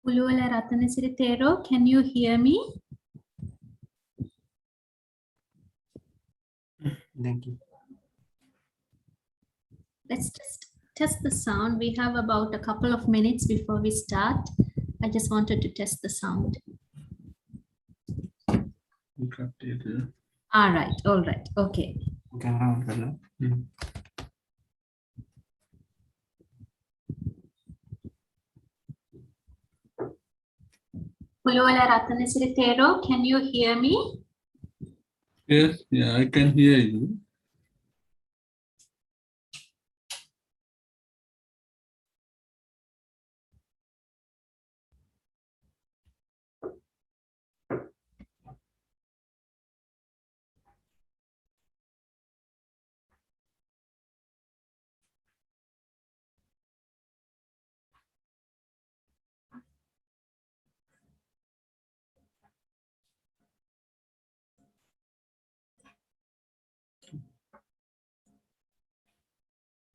Puluwala Ratanasiri Thero, can you hear me? Thank you. Let's just test the sound. We have about a couple of minutes before we start. I just wanted to test the sound. All right, okay. Puluwala Ratanasiri Thero, can you hear me? Yes, yeah, I can hear you.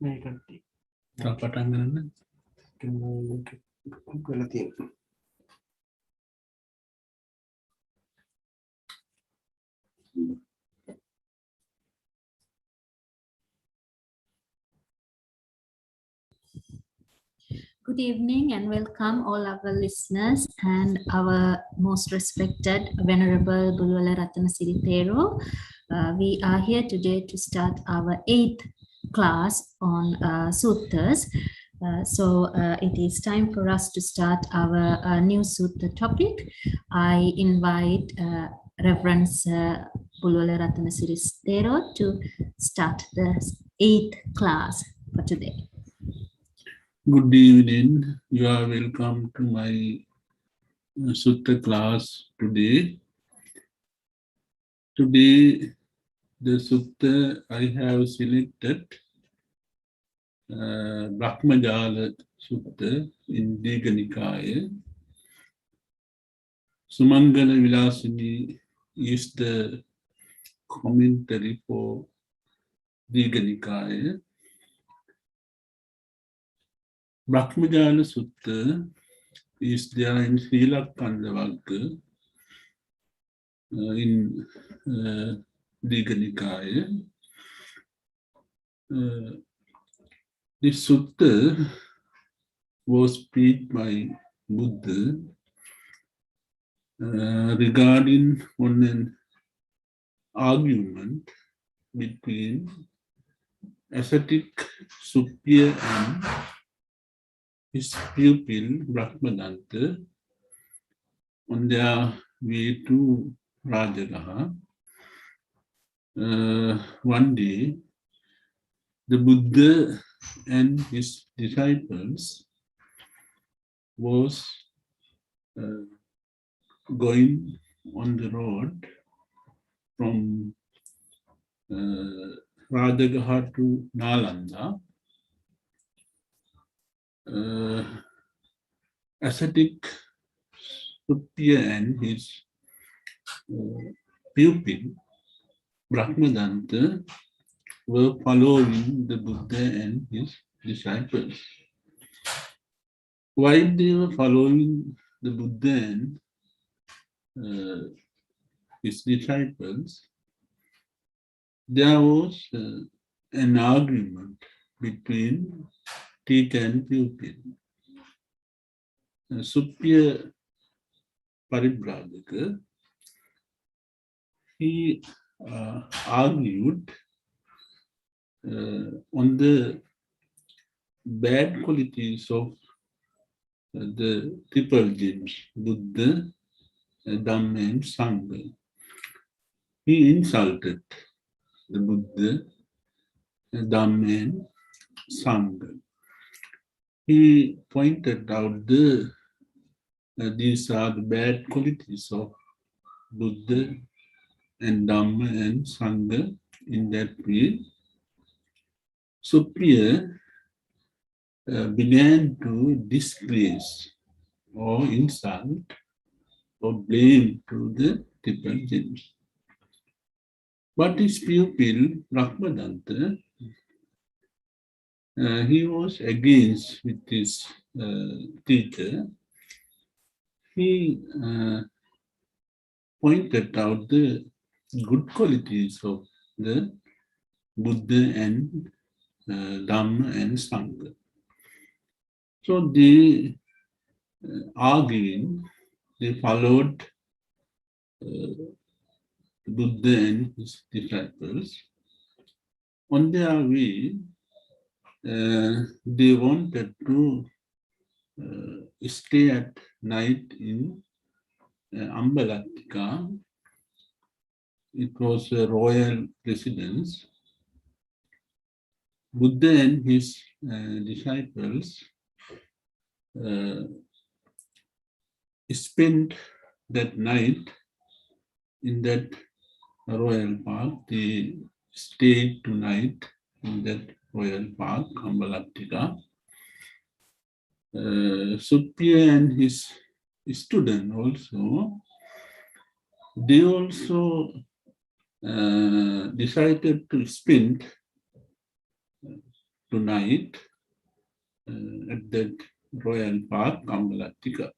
පටන් ගන්න. Good evening and welcome all our listeners and our most respected Venerable Puluwala Ratanasiri Thero. We are here today to start our 8th class on Suttas. So it is time for us to start our new Sutta topic. I invite Reverend Puluwala Ratanasiri Thero to start the 8th class for today. Good evening. You are welcome to my Sutta class today. Today, the Sutta I have selected Brahmajala Sutta in Digha Nikaya. Sumangala Vilasini is the commentary for Digha Nikaya. Brahmajala Sutta is there in Sri Lankandavagga in Digha Nikaya. This sutta was preached by Buddha regarding on an argument between ascetic Suppiya and his pupil Brahmadanta on their way to Rajagaha. One day, the Buddha and his disciples was going on the road from Rajagaha to Nalanda. Ascetic Suppiya and his pupil Brahmadanta were following the Buddha and his disciples. While they were following the Buddha and his disciples, there was an argument between teacher and pupil. Suppiya Paribhajaka, he argued on the bad qualities of the triple gems, Buddha, Dhamma and Sangha. He insulted the Buddha, Dhamma and Sangha. He pointed out these are the bad qualities of Buddha and Dhamma and Sangha. In that way, Suppiya began to disgrace or insult or blame to the triple gems. But his pupil, Brahmadanta, he was against with his teacher, he pointed out the good qualities of the Buddha and Dhamma and Sangha. So they arguing, they followed Buddha and his disciples. On their way, they wanted to stay at night in Ambalatika. It was a royal residence. Buddha and his disciples spent that night in that royal park. They stayed tonight in that royal park, Ambalatika. Suppiya and his student also, they also decided to spend tonight at that royal park, Ambalatika.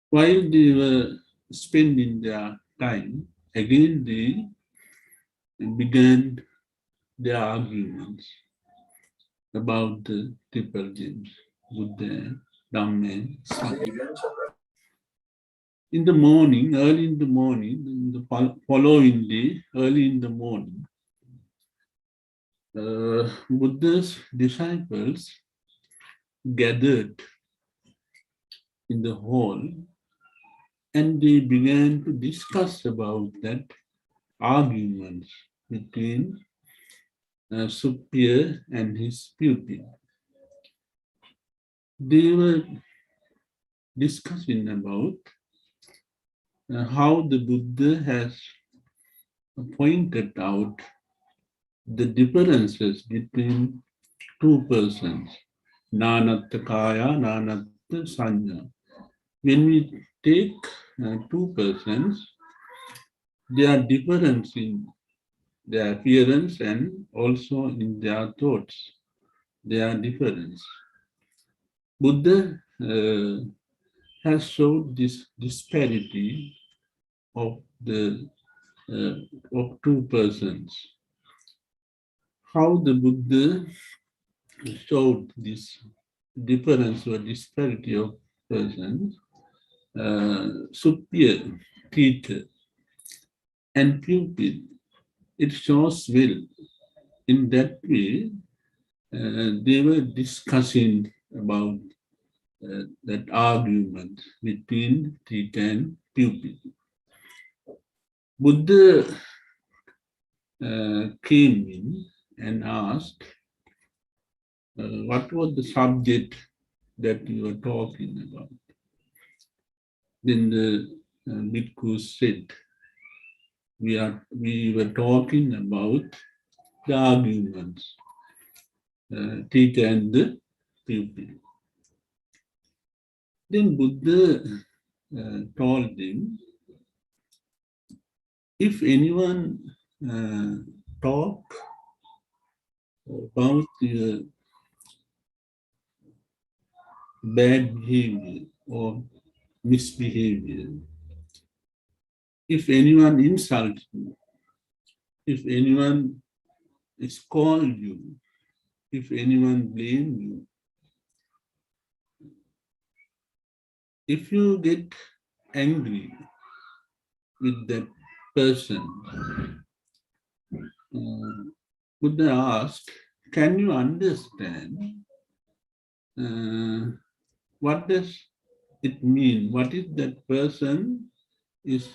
While they were spending their time, again they began their arguments about the triple gems, Buddha, Dhamma, and Sangha. In the morning, early in the morning, in the following day, early in the morning, Buddha's disciples gathered in the hall and they began to discuss about that arguments between Suppiya and his pupil. They were discussing about how the Buddha has pointed out the differences between two persons, Nanatta Kaya, Nanatta Sanya. When we take two persons, they are different in their appearance and also in their thoughts. They are different. Buddha has showed this disparity of the of two persons. How the Buddha showed this difference or disparity of persons, superior, teacher, and pupil, it shows well. In that way, they were discussing about that argument between teacher and pupil. Buddha came in and asked, what was the subject that you were talking about? Then the bhikkhu said, we were talking about the arguments, teacher and the pupil. Then Buddha told them, if anyone talk about bad behavior or misbehavior, if anyone insults you, if anyone scold you, if anyone blame you, if you get angry with that person, Buddha asked, can you understand what does it mean? What is that person is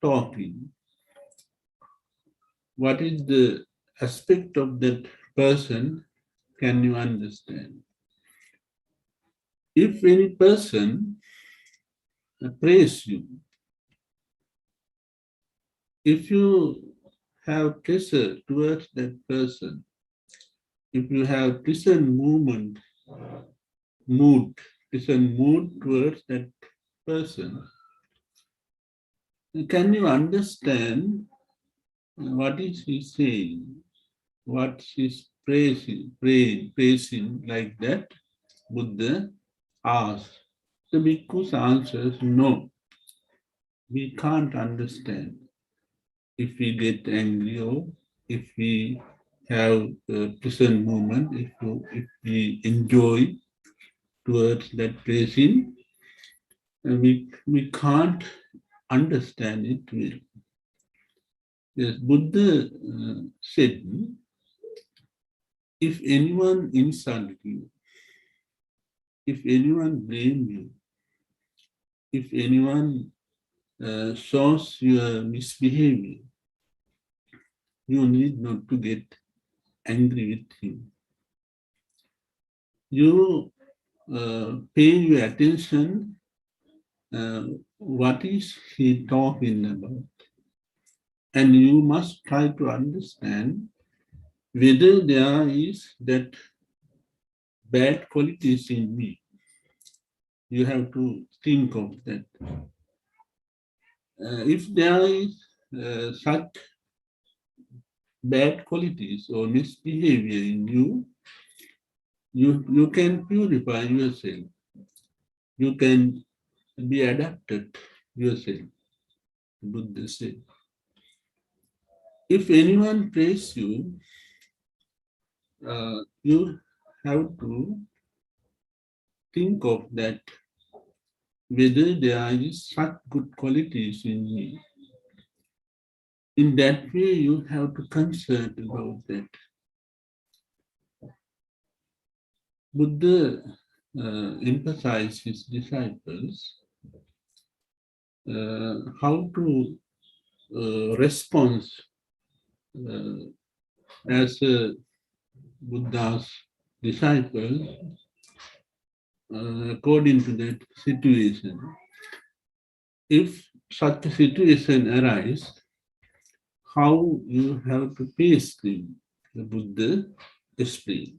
talking? What is the aspect of that person can you understand? If any person praise you, if you have pleasure towards that person, if you have pleasant mood towards that person, can you understand what is he saying? What is praising like that? Buddha asked. The bhikkhu's answers, no, we can't understand. If we get angry or if we have a pleasant moment, if we enjoy towards that placing, we can't understand it well. Yes, Buddha said, if anyone insult you, if anyone blame you, if anyone shows your misbehavior, you need not to get angry with him. You pay your attention, what is he talking about? And you must try to understand whether there is that bad qualities in me. You have to think of that. If there is such bad qualities or misbehavior in you, you can purify yourself. You can be adapted yourself, Buddha said. If anyone praise you, you have to think of that, whether there is such good qualities in me. In that way, you have to concern about that. Buddha emphasized his disciples how to respond as Buddha's disciples according to that situation. If such a situation arises, how you have to face them, the Buddha explained.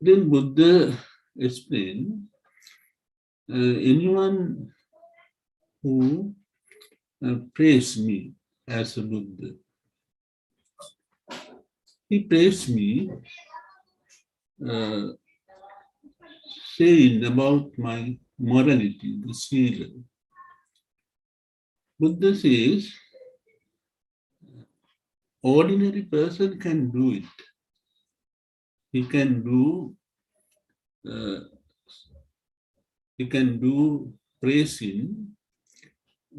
Then Buddha explained, anyone who praise me as a Buddha, he praised me uh, saying about my morality, the sila. Buddha says, ordinary person can do it. He can do uh, he can do praising,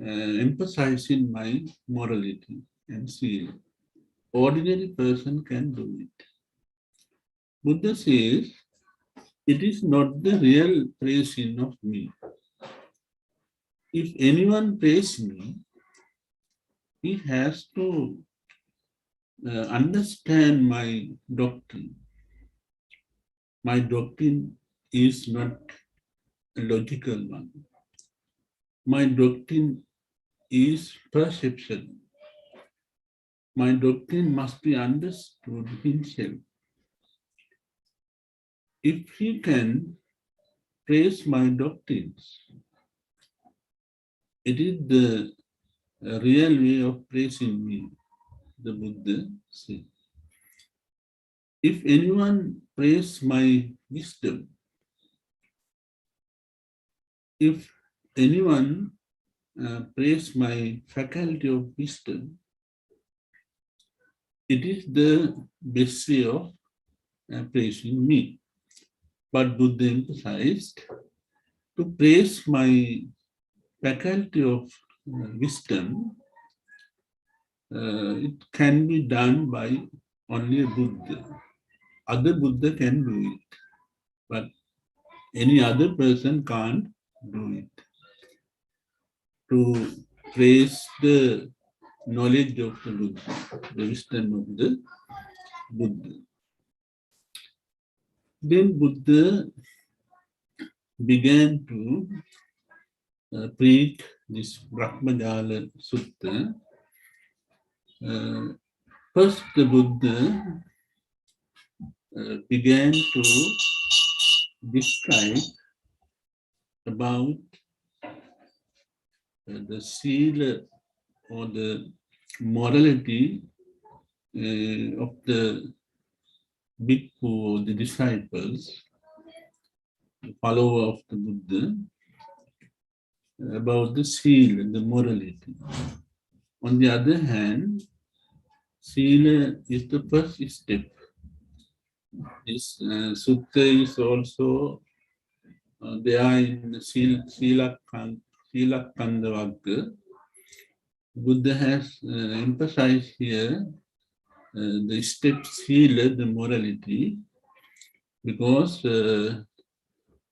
emphasizing my morality and sila. Ordinary person can do it. Buddha says, it is not the real praising of me. If anyone praises me, he has to understand my doctrine. My doctrine is not a logical one. My doctrine is perception. My doctrine must be understood himself. If he can praise my doctrines, it is the real way of praising me, the Buddha said. If anyone praise my wisdom, if anyone praise my faculty of wisdom, it is the best way of praising me. But Buddha emphasized to praise my faculty of wisdom, it can be done by only a Buddha. Other Buddha can do it, but any other person can't do it. To praise the knowledge of the Buddha, the wisdom of the Buddha. Then Buddha began to preach this Brahmajala Sutta. First, the Buddha began to describe about the sila or the morality of the bhikkhu or the disciples follower of the Buddha about the Sila, the morality. On the other hand, Sila is the first step. This Sutta is also there in the Sila Kandavagga. Buddha has emphasized here the step Sila, the morality, because the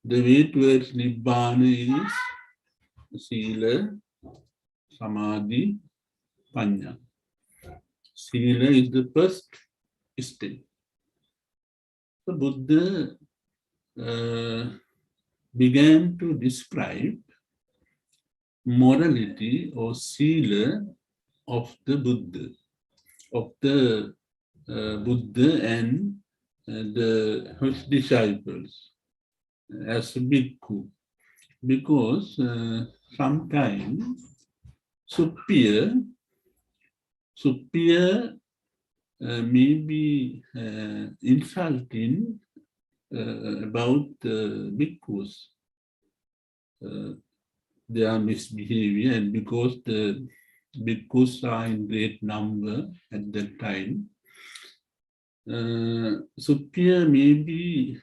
way towards Nibbana is Sila, Samadhi, Panya. Sila is the first step. So Buddha began to describe morality or Sila of the Buddha, Buddha and his disciples as a bhikkhu, because sometimes superior may be insulting about bhikkhus, their misbehavior, and because the bhikkhus are in great number at that time, superior may be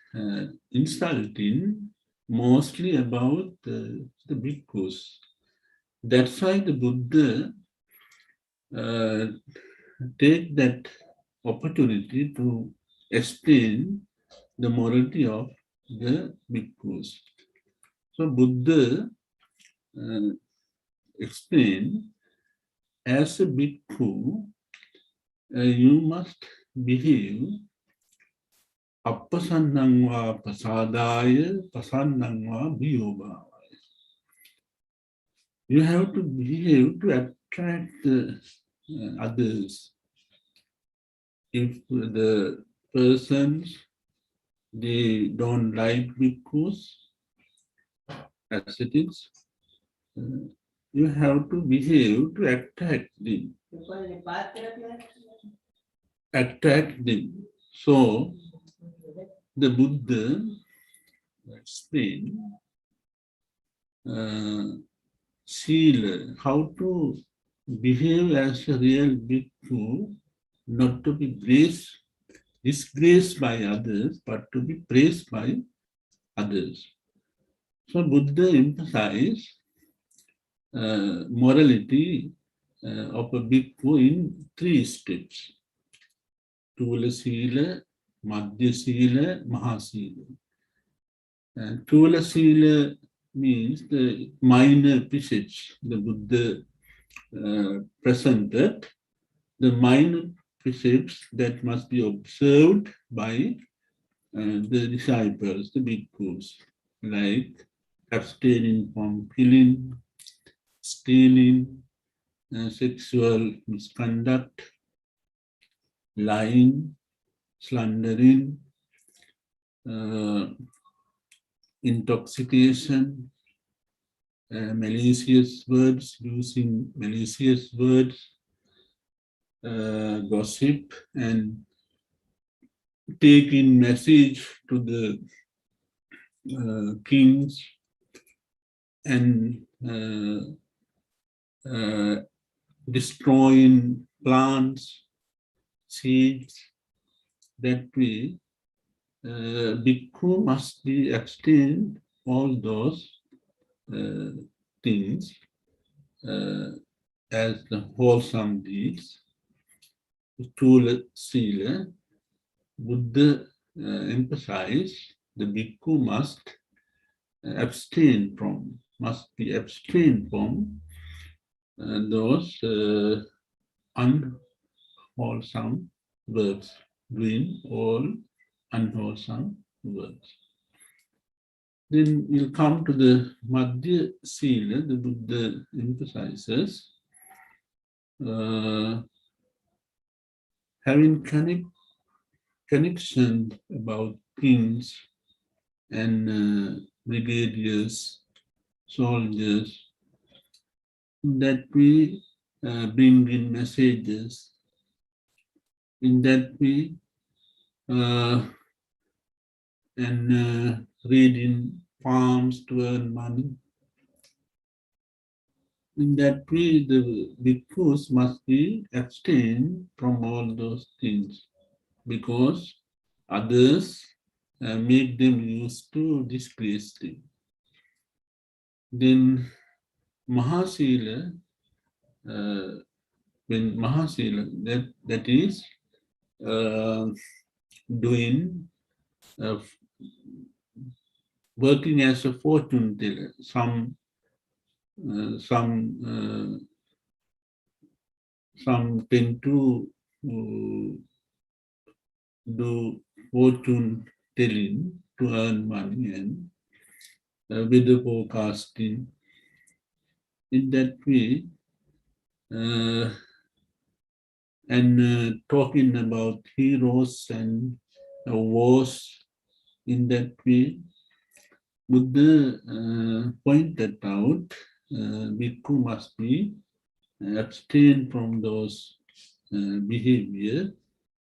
insulting mostly about the bhikkhus. That's why the Buddha take that opportunity to explain the morality of the bhikkhus. So Buddha explained, as a bhikkhu, you must behave appasannang va pasadaya pasannang va bhiyobhavaya. You have to behave to attract the others. If the persons, they don't like bhikkhus, ascetics, you have to behave to attract them. So the Buddha explained Sila, how to behave as a real bhikkhu, not to be disgraced by others, but to be praised by others. So Buddha emphasized morality of a bhikkhu in 3 steps: Tula Sila, Madhya Sila, Mahasila. Tula Sila means the minor precepts the Buddha presented, the minor precepts that must be observed by the disciples, the bhikkhus, like abstaining from killing, stealing, sexual misconduct, lying, slandering, intoxication, malicious words, using malicious words, gossip, and taking message to the kings, and destroying plants, seeds. That way, bhikkhu must be abstained all those things as the wholesome deeds. Tula Sila, Buddha emphasized the bhikkhu must be abstained from those unwholesome words, doing all unwholesome words. Then we'll come to the Madhya Sila. The Buddha emphasizes having connection about kings and brigadiers, soldiers, that we bring in messages. In that we and reading palms to earn money. In that way, the bhikkhus must be abstain from all those things because others make them used to disgrace them. Then Mahasila, when Mahasila, that is uh, doing, working as a fortune teller. Some tend to do fortune telling to earn money and weather forecasting. In that way, and talking about heroes and wars in that way, Buddha pointed out bhikkhu must be abstain from those behavior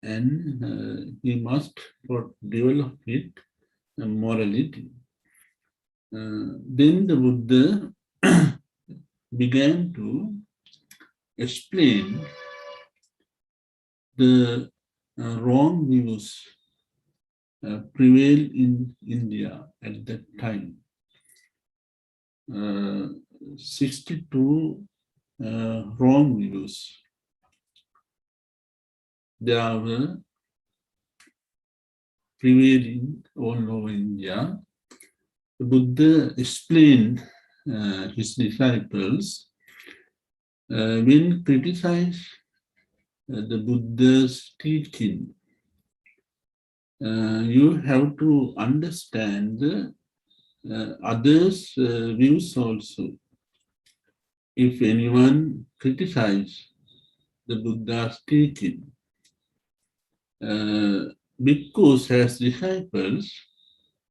and he must develop it morality. Then the Buddha began to explain the wrong views prevailed in India at that time. 62 wrong views. There were prevailing all over India. The Buddha explained his disciples when criticized the Buddha's teaching, you have to understand the others' views also. If anyone criticizes the Buddha's teaching, bhikkhus as disciples,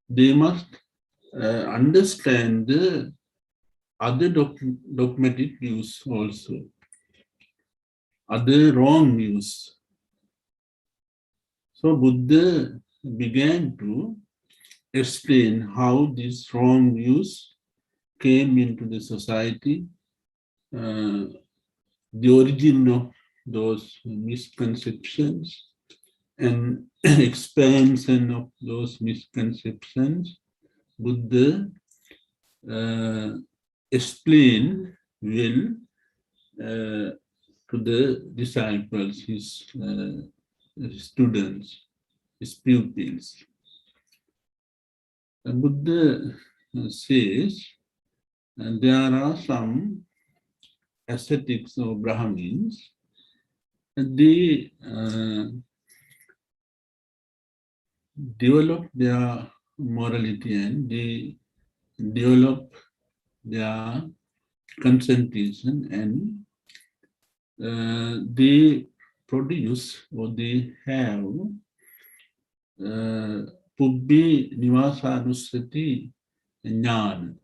they must understand the other dogmatic views also, other wrong views. So Buddha began to explain how these wrong views came into the society, the origin of those misconceptions and expansion of those misconceptions. Buddha explained well to the disciples, his students, his pupils. Buddha says there are some ascetics or Brahmins, they develop their morality and they develop their concentration and they produce or they have Pubbhi Nivasanusati Jnana.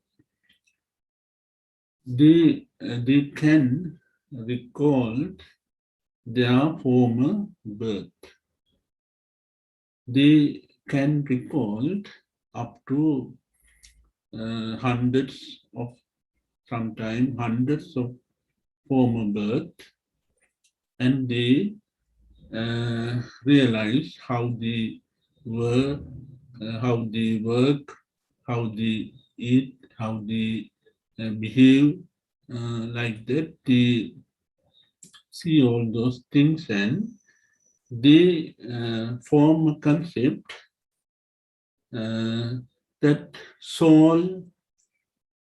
They can recall their former birth. They can recall up to hundreds of former birth, and they realize how they were, how they work, how they eat, how they behave, like that. They see all those things and they form a concept that soul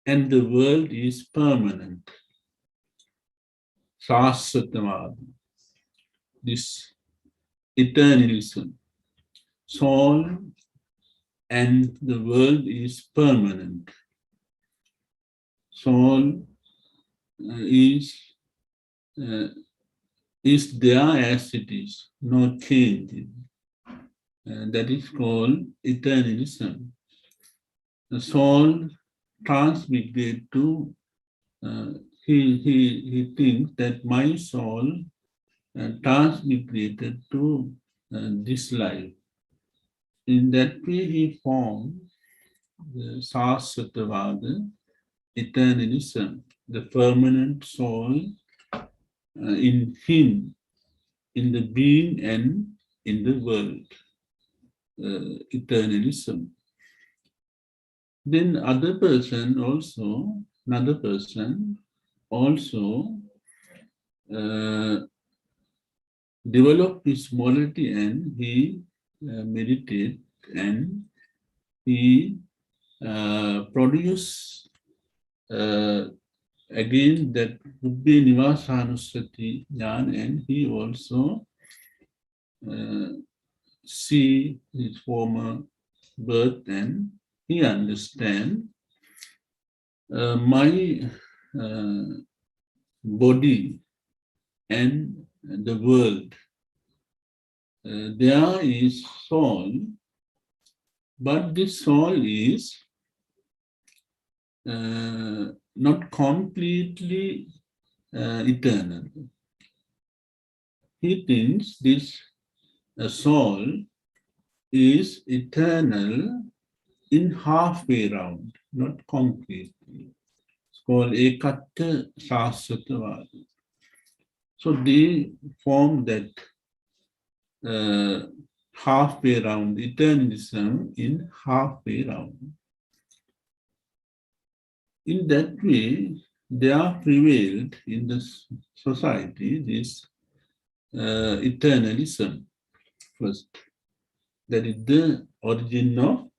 and the world is permanent. Sasvatavad, this eternalism. Soul and the world is permanent. Soul is there as it is, no change. That is called eternalism. The soul transmigrated to, he thinks that my soul transmigrated to this life. In that way, he formed the Sasvatavada, eternalism, the permanent soul in him, in the being and in the world, eternalism. Then another person also uh, developed his morality and he meditate and he produce again that would be Nivasanusati Jnana, and he also uh, see his former birth and he understand my uh, body and the world. There is soul, but this soul is not completely eternal. He thinks this soul is eternal in halfway round, not completely. It's called Ekatta Sasvatavada. So they form that halfway round, eternalism in halfway round. In that way, there prevailed in the society this eternalism first. That is the origin of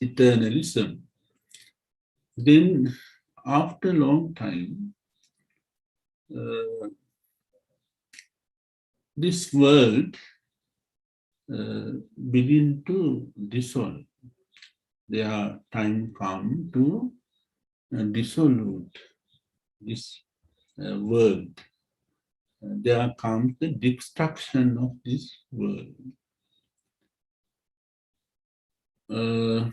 eternalism. Then, after a long time, uh, this world begin to dissolve. Their time come to dissolute this world. There comes the destruction of this world. Uh,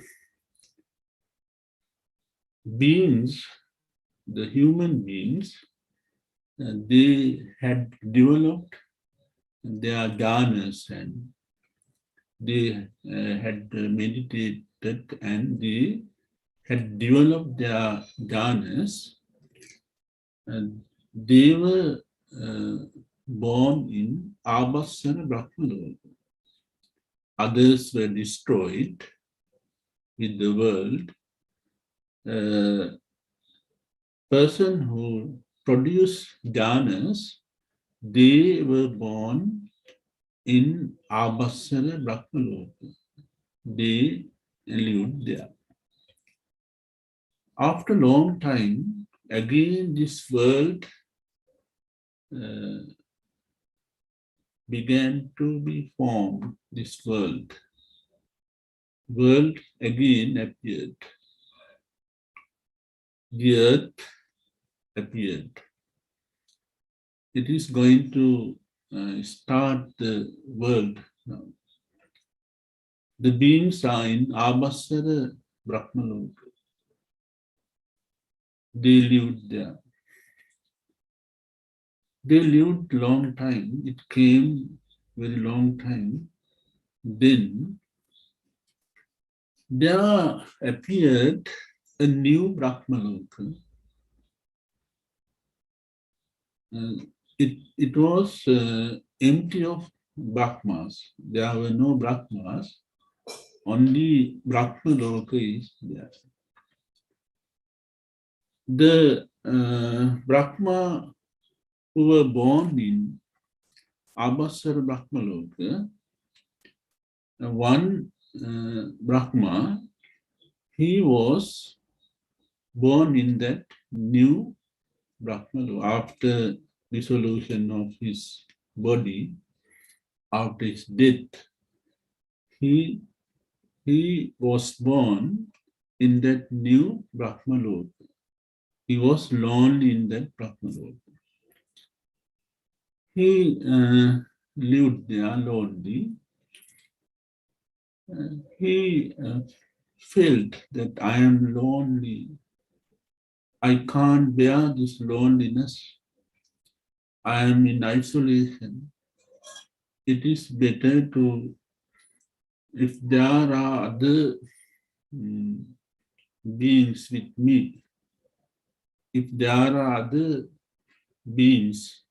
beings, the human beings, they had developed their jhanas and they had meditated and they had developed their jhanas. And they were born in Abhassana Brahmaloka. Others were destroyed with the world. Person who produced jhanas, they were born in Abhassana Brahmaloka. They lived there. After a long time, again this world uh, began to be formed, this world. World again appeared. The earth appeared. It is going to start the world now. The beings are in Abhassara Brahmaloka. They lived there. They lived long time. It came very long time. Then there appeared a new Brahmaloka. It was empty of Brahmas. There were no Brahmas. Only Brahmaloka is there. The Brahma who were born in Abhassara Brahmaloka, one Brahma, he was born in that new Brahmaloka after dissolution of his body, after his death. He was born in that new Brahmaloka. He was lonely in that Brahmaloka. He lived there lonely. He felt that I am lonely. I can't bear this loneliness. I am in isolation. It is better to if there are other mm, beings with me, if there are other beings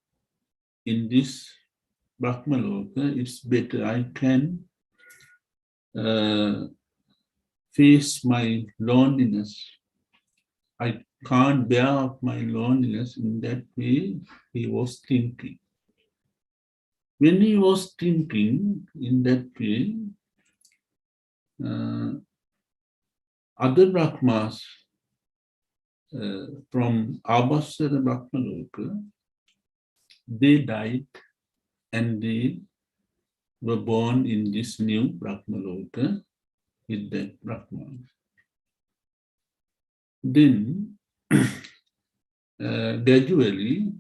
in this Brahmaloka, it's better I can uh, face my loneliness. I can't bear up my loneliness. In that way, he was thinking. When he was thinking in that way, uh, other Brahmas from Abhasara Brahmaloka, they died and they were born in this new Brahmaloka with that Brahma. Then, gradually,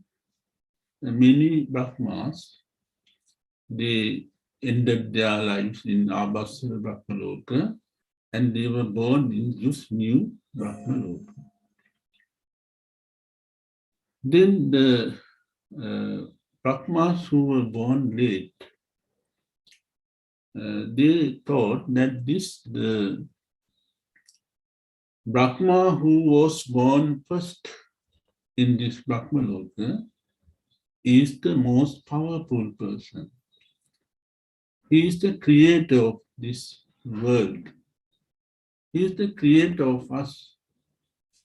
many Brahmas, they ended their lives in Abhasara Brahmaloka and they were born in this new Brahmaloka. Then the Brahmas who were born late, they thought that the Brahma who was born first in this Brahmaloka is the most powerful person. He is the creator of this world. He is the creator of us.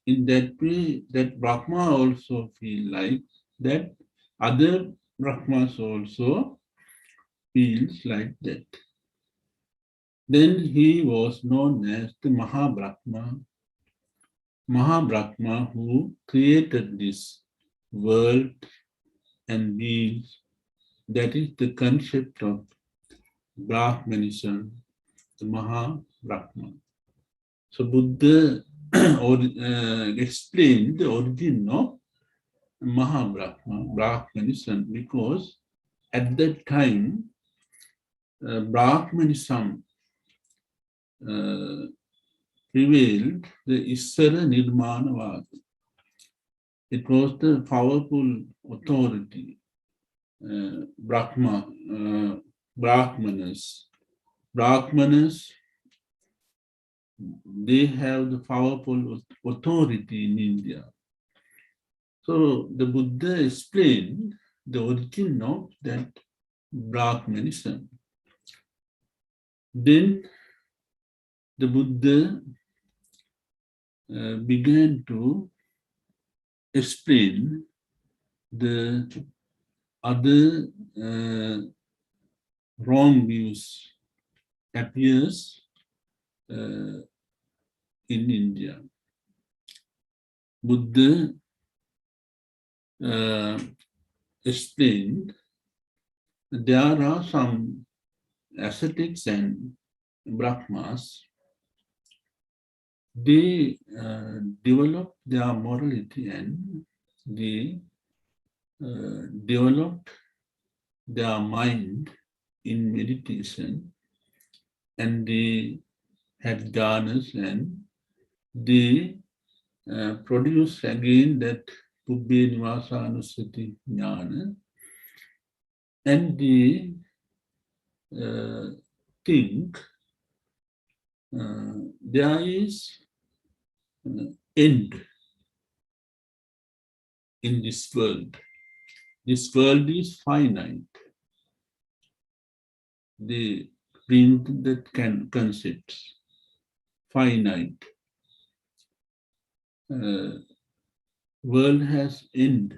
In that way, that Brahma also feel like that other Brahmas also feels like that. Then he was known as the Mahabrahma who created this world and beings. That is the concept of Brahmanism, the Mahabrahma. So Buddha explained the origin of Brahmanism, because at that time, Brahmanism prevailed, the Issara Nirmanavada. It was the powerful authority, Brahmanas. Brahmanas, they have the powerful authority in India. So the Buddha explained the origin of that Brahmanism. Then the Buddha began to explain the other wrong views appears in India. Buddha explained there are some ascetics and Brahmas. They develop their morality and they develop their mind in meditation, and they have jhanas and they produce again that Pubbye Nivasa Anusati Jnana, and they think there is end in this world. This world is finite. They bring that concepts, finite. World has end.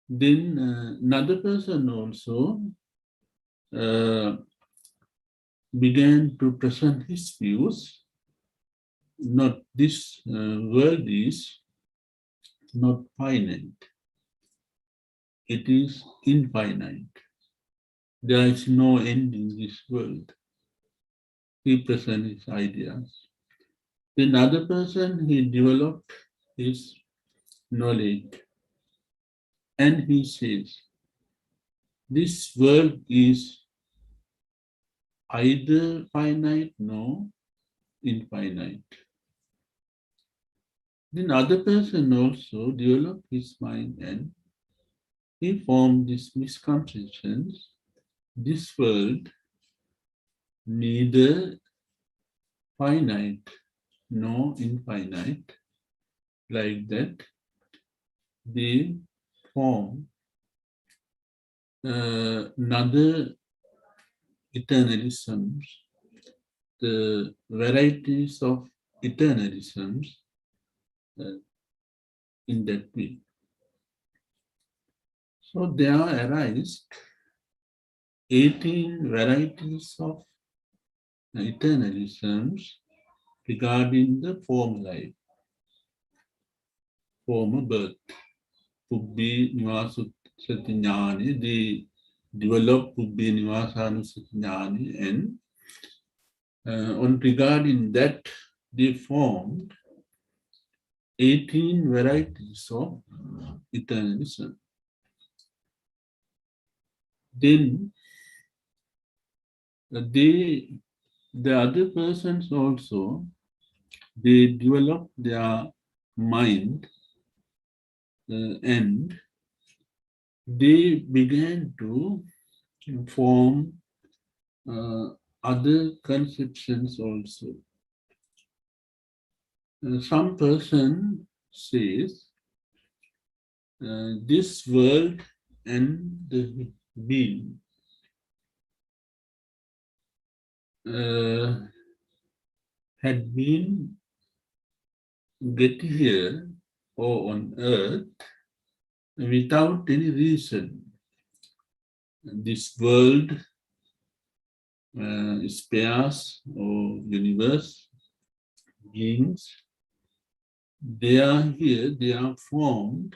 Then another person also began to present his views. Not this world is not finite. It is infinite. There is no end in this world. He presents his ideas. Then another person, he developed his knowledge, and he says, this world is either finite, no, infinite. Then other person also developed his mind and he formed these misconceptions this world neither finite nor infinite, like that they form another eternalisms, the varieties of eternalisms uh, in that way. So there arise 18 varieties of eternalisms regarding the former life, former birth. Pubbhi Nivasati Jnani, they develop Pubbhi Nivasanusati Jnani, and on regarding that, they formed 18 varieties of eternalism. Then the other persons also, they develop their mind and they began to form other conceptions also. Some person says this world and the being had been get here or on earth without any reason. This world, space or universe, beings, they are here, they are formed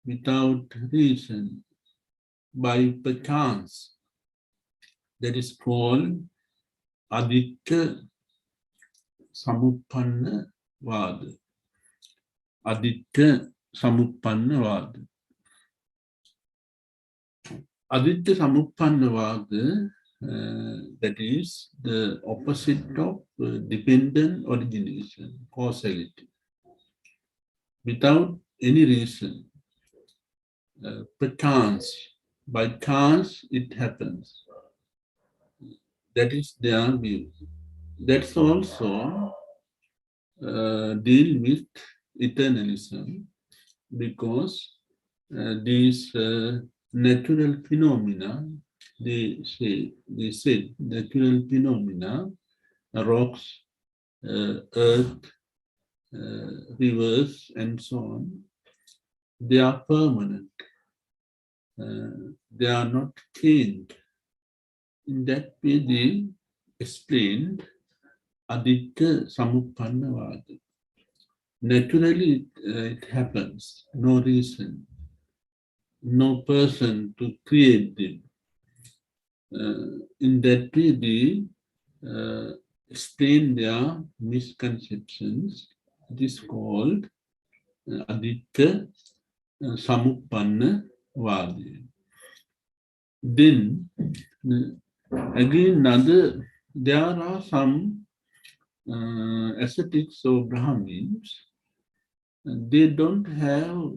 without reason, by perchance. That is called Aditya Samuppanna Vada. Aditya Samuppanna Vada. Aditya Samuppanna Vada, that is the opposite of dependent origination, causality. Without any reason, perchance, by chance it happens. That is their view. That's also deal with eternalism, because these natural phenomena, they said natural phenomena, rocks, earth, rivers, and so on, they are permanent. They are not changed. In that way, they explained Aditya Samuppanna Vada. Naturally, it happens, no reason, no person to create them. In that way, they explain their misconceptions. It is called Aditya Samuppanna Vada. Then, again, there are some ascetics or Brahmins, they don't have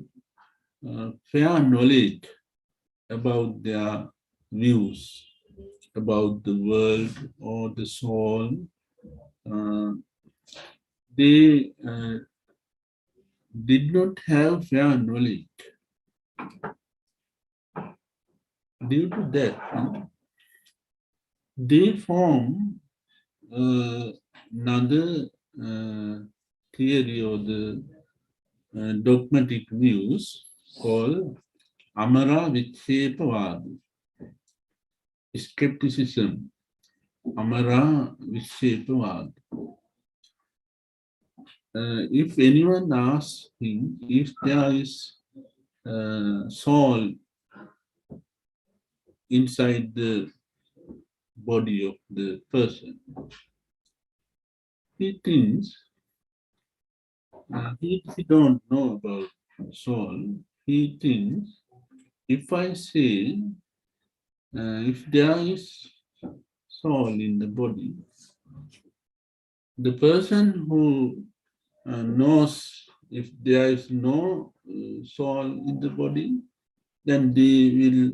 fair knowledge about their views about the world or the soul. They did not have fair knowledge. Due to that, they form another theory or the dogmatic views called Amara Vikshepavada, skepticism, Amara Vikshepavada. If anyone asks him if there is soul inside the body of the person, he thinks he don't know about soul. He thinks if I say if there is soul in the body, the person who knows if there is no soul in the body, then they will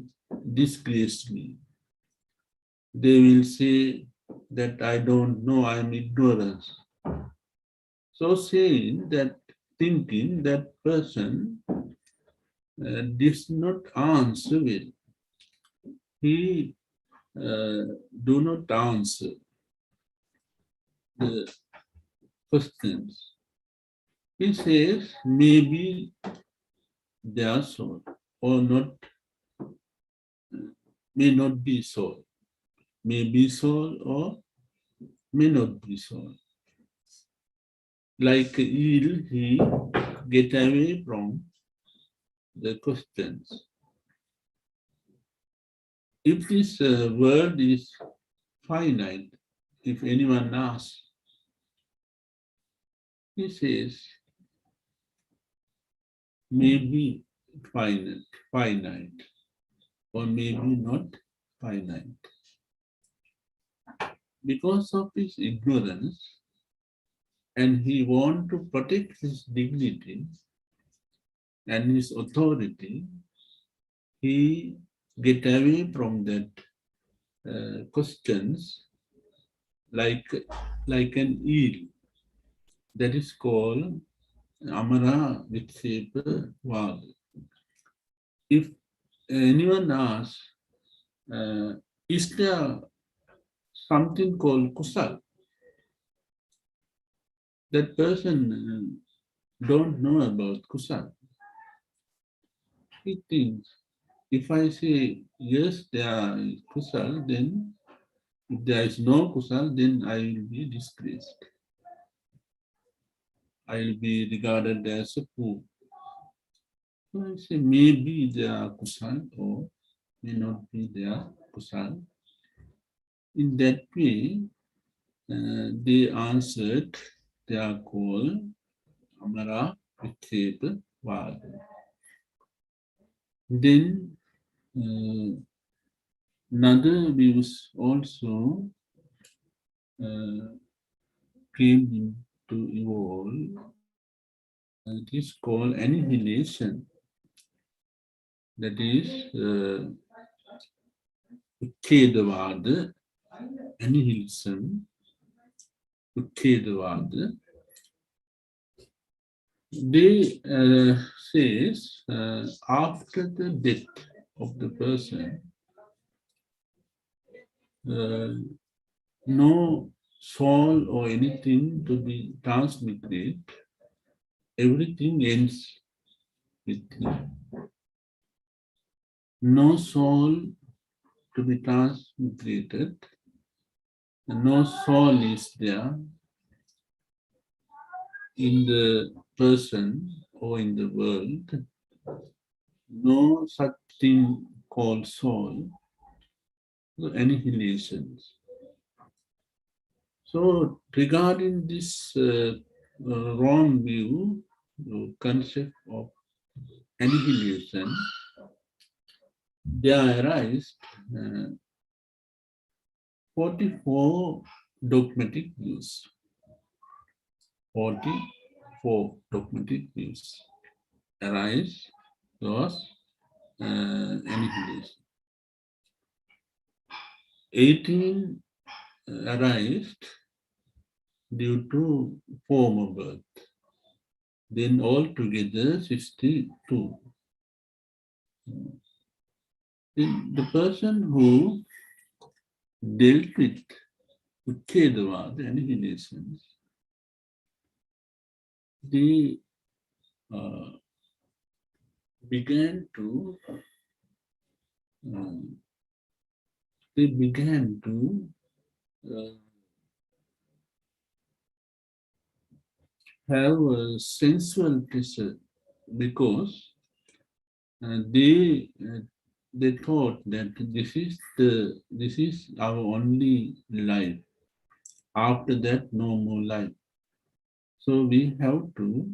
disgrace me. they will say that I don't know, I am ignorant. So saying that, thinking that person does not answer well. He do not answer the questions. He says maybe they are so or not, may not be so, may be so or may not be so. Like eel, he get away from the questions. If this world is finite, if anyone asks, he says maybe finite, or maybe not finite. Because of his ignorance, and he want to protect his dignity and his authority, he get away from that questions like an eel that is called Amara Vikshepa Vag. If anyone asks, is there something called kusal? That person don't know about kusal. He thinks, if I say yes, there is kusal, then if there is no kusal, then I will be disgraced. I will be regarded as a fool. So I say maybe there are kusal or may not be there kusal. In that way, they answered, they are called Amara Vikshepa Vada. Then another views also came into evolve. It is called annihilation. That is Ukkedavada, annihilism, Ukkedavada. They says after the death of the person, uh, no soul or anything to be transmitted, everything ends with him. No soul to be transmitted, no soul is there in the person or in the world, no such thing called soul, so annihilations. So regarding this wrong view, concept of annihilation, there arise 44 dogmatic views. 44 dogmatic views arise those annihilation. 18 arised due to former birth. Then altogether 62. Then the person who dealt with Ukkedava, the annihilations, they uh, began to uh, they began to uh, have a sensual pleasure because they thought that this is our only life. After that, no more life. So we have to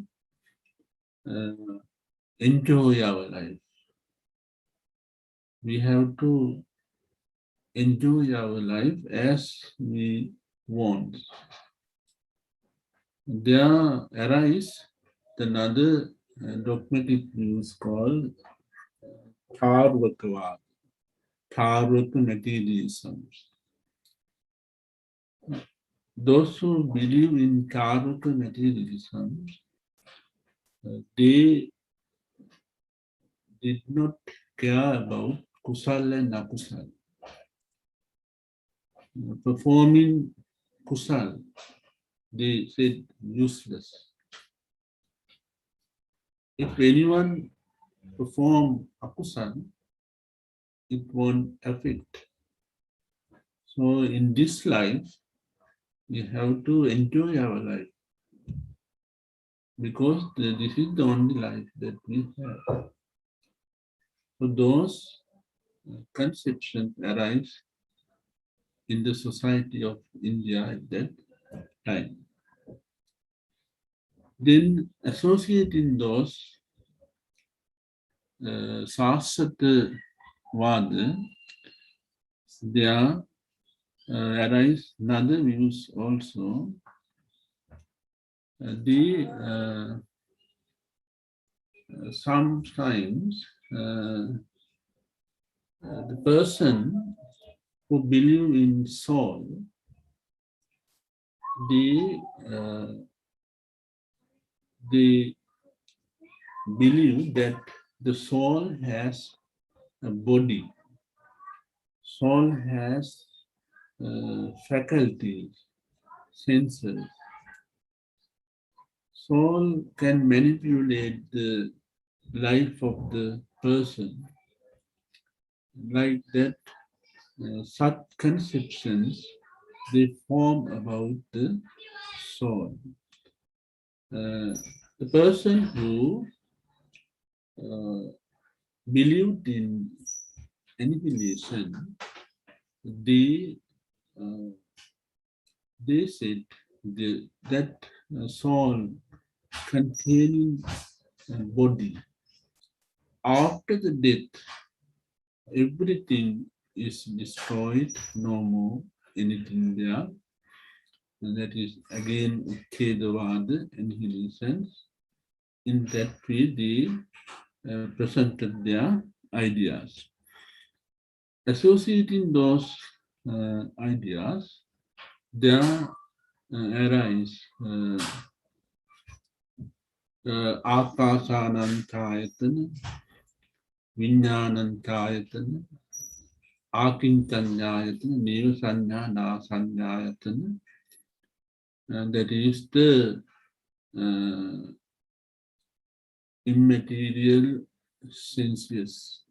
uh, enjoy our life. We have to enjoy our life as we want. There arise another dogmatic views called Tharvakavad, Tharvaka materialism. those who believe in Karaka materialism, they did not care about kusal and akusal. Performing kusal, they said useless. If anyone perform akusal, it won't affect. So in this life, we have to enjoy our life because this is the only life that we have. So those conceptions arise in the society of India at that time. Then associating those Sasata Vada, there arise another views also. Sometimes the person who believe in soul, they believe that the soul has a body, soul has faculties, senses. Soul can manipulate the life of the person. Like that, such conceptions they form about the soul. The person who believed in annihilation, they said that soul containing body. After the death, everything is destroyed, no more anything there. And that is again Kedavada annihilation. In that way, they presented their ideas. Associating those ideas, there arise Akasanantayatana, Vinyanantayatana, Akintanyayatana, Nivasanya, Nasanyayatana, and that is the immaterial sensuous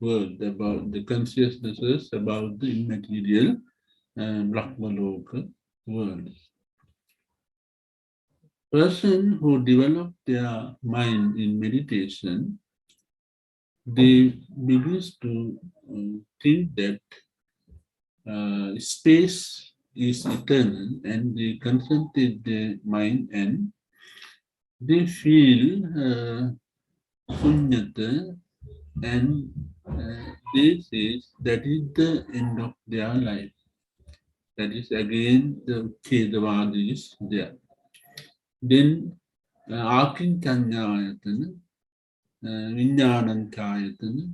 world about the consciousnesses about the immaterial Brahmaloka world. Person who develop their mind in meditation, they begin to think that space is eternal, and they concentrate their mind and they feel sunyata, and this is that is the end of their life. That is again the Kedavada is there. Then Akinkanyayatana, Vinyanantayatana,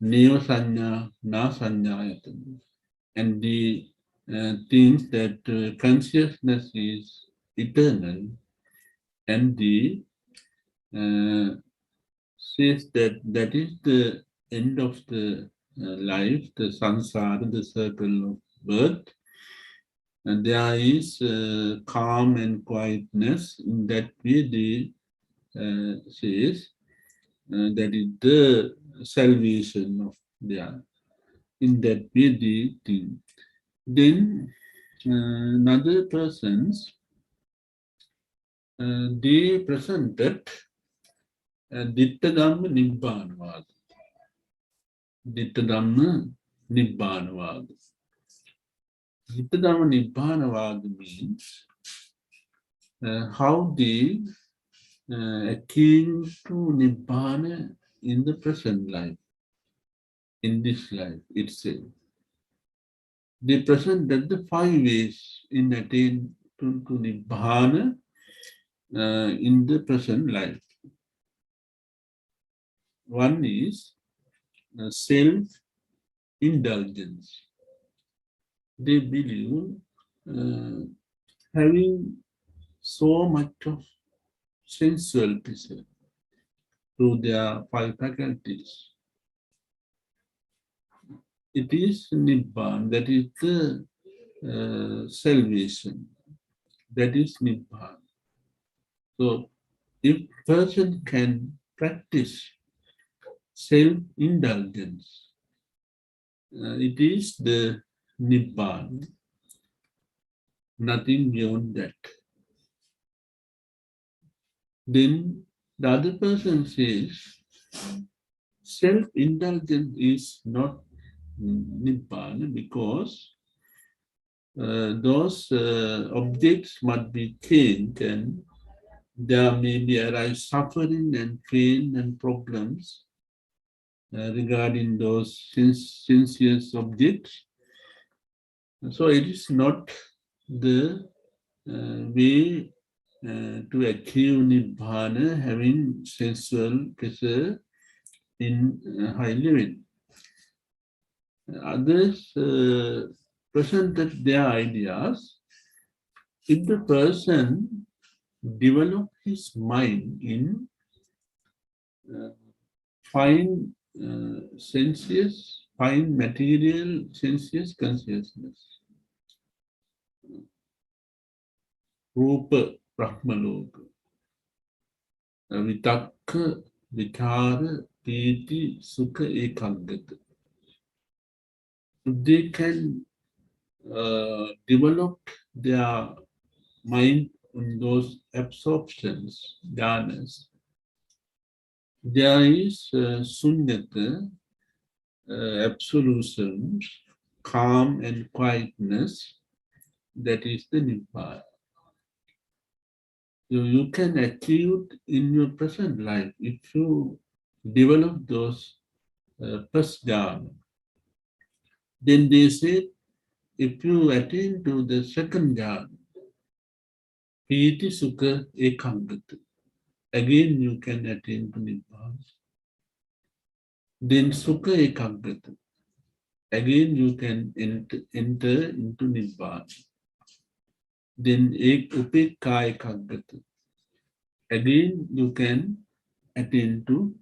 Neva Nasanyayatana. And the thinks that consciousness is eternal, and the says that that is the end of the life, the samsara, the circle of birth. And there is calm and quietness. In that way, they says that is the salvation of their. In that way, they think. Then another persons they presented Ditta Dhamma Nibbana. Ditta Dhamma Nibbana. Ditta Dhamma Nibbana means how they came to Nibbana in the present life, in this life itself. They presented the 5 ways in attain to Nibbana in the present life. One is self-indulgence. They believe uh, having so much of sensual pleasure through their five faculties. It is Nibbana, that is the salvation, that is Nibbana. So, if person can practice self-indulgence, it is the Nibbana, nothing beyond that. Then the other person says, self-indulgence is not Nibbana because those objects must be changed and there may be arise suffering and pain and problems regarding those sensuous objects. So it is not the way to achieve Nibbana having sensual pleasure in high level. Others presented their ideas. If the person develop his mind in fine sensuous, fine material sensuous consciousness, Rupa Brahmaloka, Vitakka, Vichara, Piti, Sukha, Ekagata. If they can develop their mind in those absorptions, jhanas, there is sunyata, absolution, calm and quietness, that is the Nibbana. You can achieve in your present life if you develop those first jhana. Then they say, if you attain to the second jhana, piti sukha ekangata, again you can attain to Nibbana. Then sukha ekangata, again you can enter into Nibbana. Then upekka ekangata, again you can attain to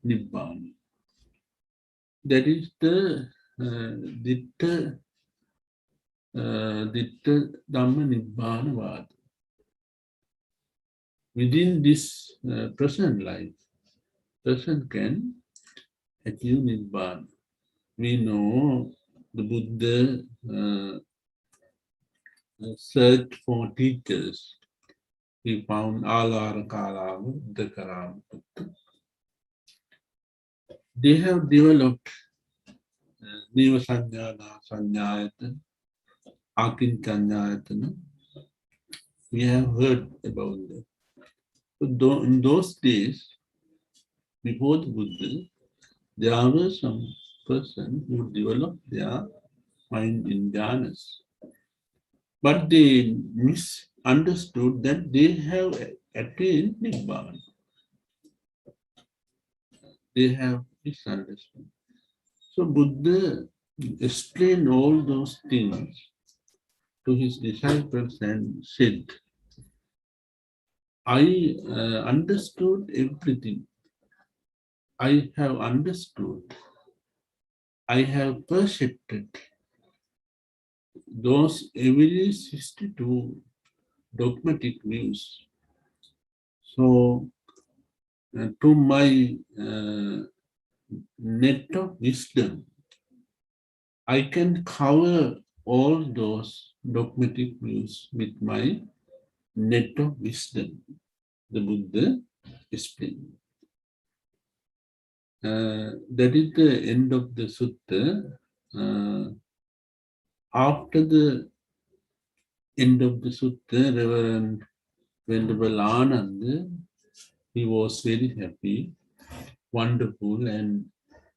Nibbana. That is the Ditta Dhamma Nibbana Vada. Within this present life, person can achieve Nibbana. We know the Buddha searched for teachers. He found Alara Kalama, Dakarama. They have developed Neva Sanyana, Sanyayatana, Akincanyayatana. We have heard about that. So in those days, before the Buddha, there were some person who developed their mind in jhanas. But they misunderstood that they have attained Nibbana. They have misunderstood. So Buddha explained all those things to his disciples and said, I understood everything. I have understood. I have percepted those every 62 dogmatic views. So, to my net of wisdom, I can cover all those dogmatic views with my net of wisdom, the Buddha explained. That is the end of the sutta. After the end of the sutta, Reverend Venerable Anand, he was very happy, wonderful and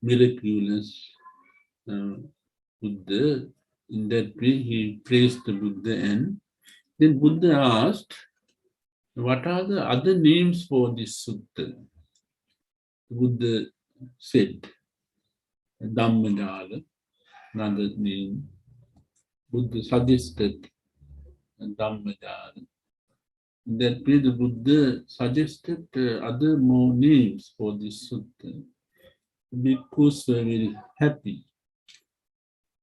miraculous Buddha. In that way, he praised the Buddha, and then Buddha asked, what are the other names for this sutta? Buddha said, Dhammajala, another name. Buddha suggested Dhammajala. That way the Buddha suggested other more names for this sutta. Bhikkhus were very happy.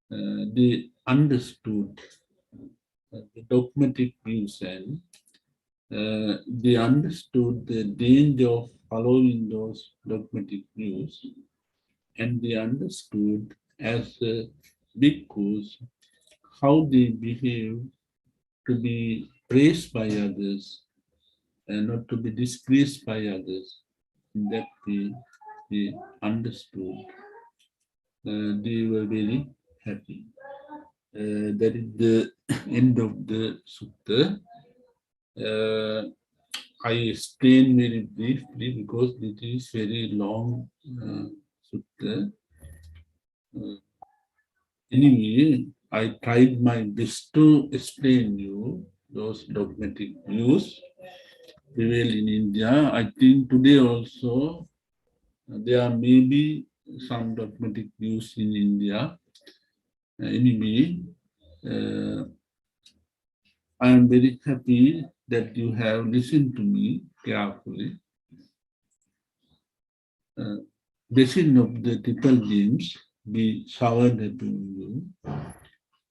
They understood the dogmatic views and they understood the danger of following those dogmatic views, and they understood as bhikkhus how they behave to be praised by others and not to be disgraced by others. In that way, they understood. They were very happy. That is the end of the sutta. I explain very briefly because it is very long sutta. Anyway, I tried my best to explain you those dogmatic views prevail in India. I think today also there may be some dogmatic views in India. Anyway, I am very happy that you have listened to me carefully. Blessing of the triple gems be showered upon you.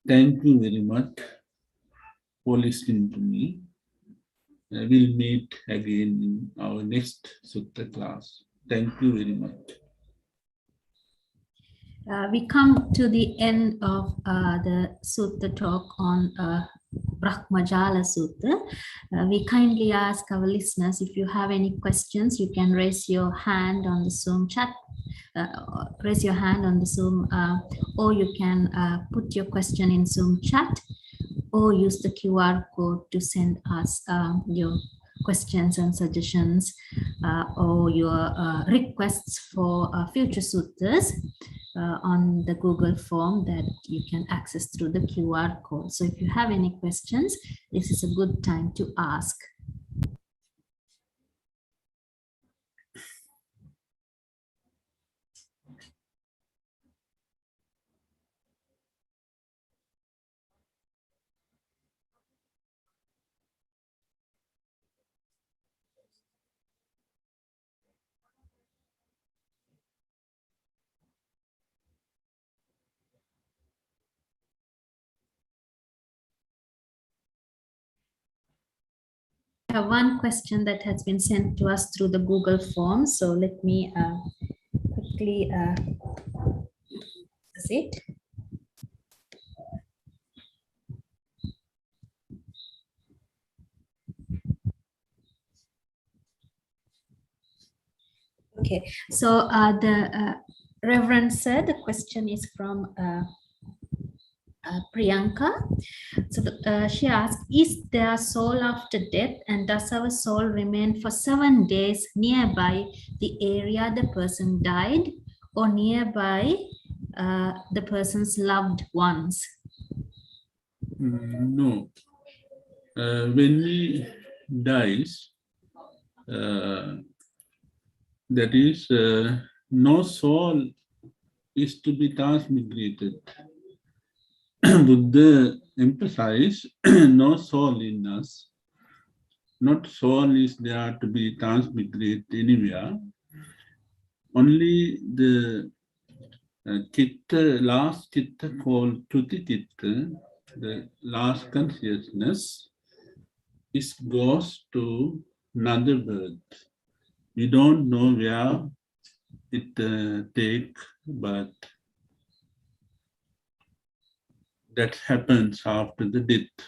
Thank you very much for listening to me. We'll meet again in our next Sutta class. Thank you very much. We come to the end of the Sutta talk on Brahmajala Sutta. We kindly ask our listeners, if you have any questions, you can raise your hand on the Zoom chat, raise your hand on the Zoom, or you can put your question in Zoom chat, or use the QR code to send us your questions and suggestions or your requests for future suttas on the Google form that you can access through the QR code. So if you have any questions, this is a good time to ask. Have one question that has been sent to us through the Google form. So let me quickly see it. Okay, so the Reverend said the question is from Priyanka. So she asked, is there soul after death, and does our soul remain for 7 days nearby the area the person died, or nearby the person's loved ones? No. When we dies, that is, no soul is to be transmigrated. Buddha emphasized no soul in us. Not soul is there to be transmigrated anywhere. Only the chitta, last chitta called Tuti chitta, the last consciousness, is goes to another birth. We don't know where it take, but that happens after the death.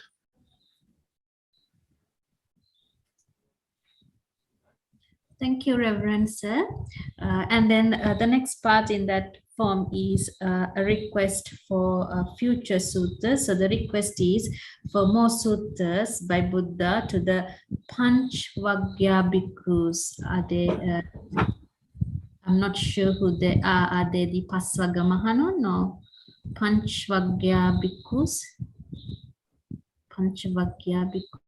Thank you, Reverend Sir. And then the next part in that form is a request for future suttas. So the request is for more suttas by Buddha to the Panchvagya bhikkhus. Are they? I'm not sure who they are. Are they the Pasvaga Mahanon or Panchvagya bhikkhus? Panchvagya bhikkhus.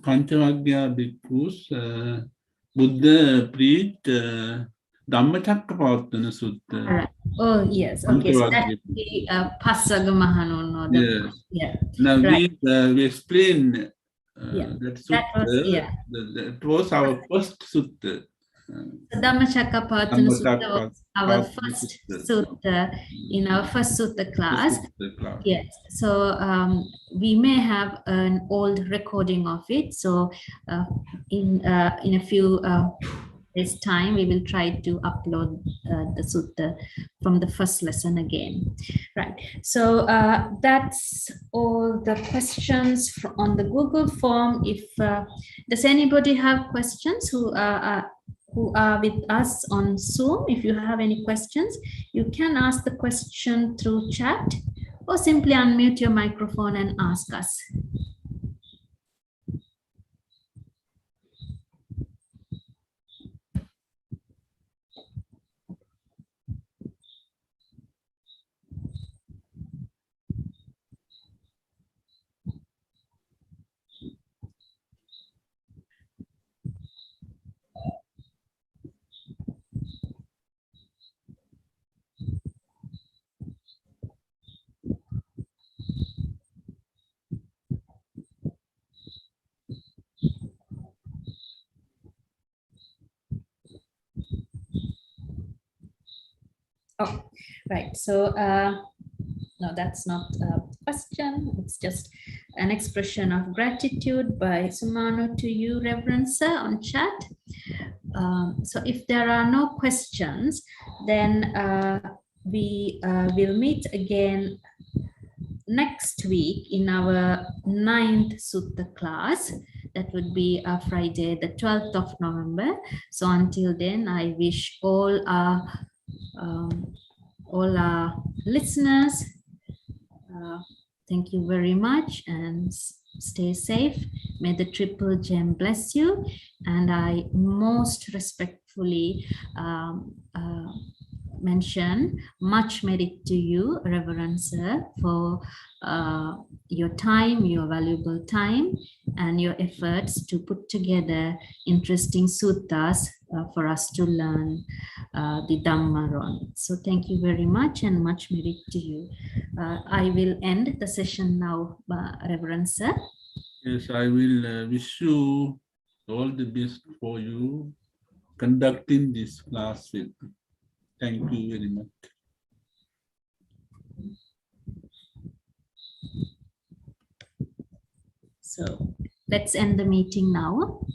Panchavagya bhikkhus, Buddha preached Dhammacakkappavattana Sutta. All right. Oh, yes. Okay. So that would be Passaga Mahanono. Yes. Yeah. Now Right. we explain Yeah. that That was, sutta. yeah. That was our first sutta. So Dhammacakkappavattana Sutta was our Dhammacakkappavattana first Sutta. sutta in our first sutta class. Sutta class. Yes. So we may have an old recording of it. So in a few days' time, we will try to upload the sutta from the first lesson again. Right. So that's all the questions on the Google form. If does anybody have questions who are with us on Zoom? If you have any questions, you can ask the question through chat or simply unmute your microphone and ask us. Oh, right. So no, that's not a question. It's just an expression of gratitude by Sumano to you, Reverend Sir, on chat. So if there are no questions, then we will meet again next week in our 9th Sutta class. That would be Friday, the 12th of November. So until then, I wish all our listeners, thank you very much and stay safe. May the Triple Gem bless you. And I most respectfully mention much merit to you, Reverend Sir, for your time, your valuable time, and your efforts to put together interesting suttas for us to learn the Dhamma on. So thank you very much and much merit to you. I will end the session now, Reverend Sir. Yes, I will wish you all the best for you conducting this class with. Thank you very much. So let's end the meeting now.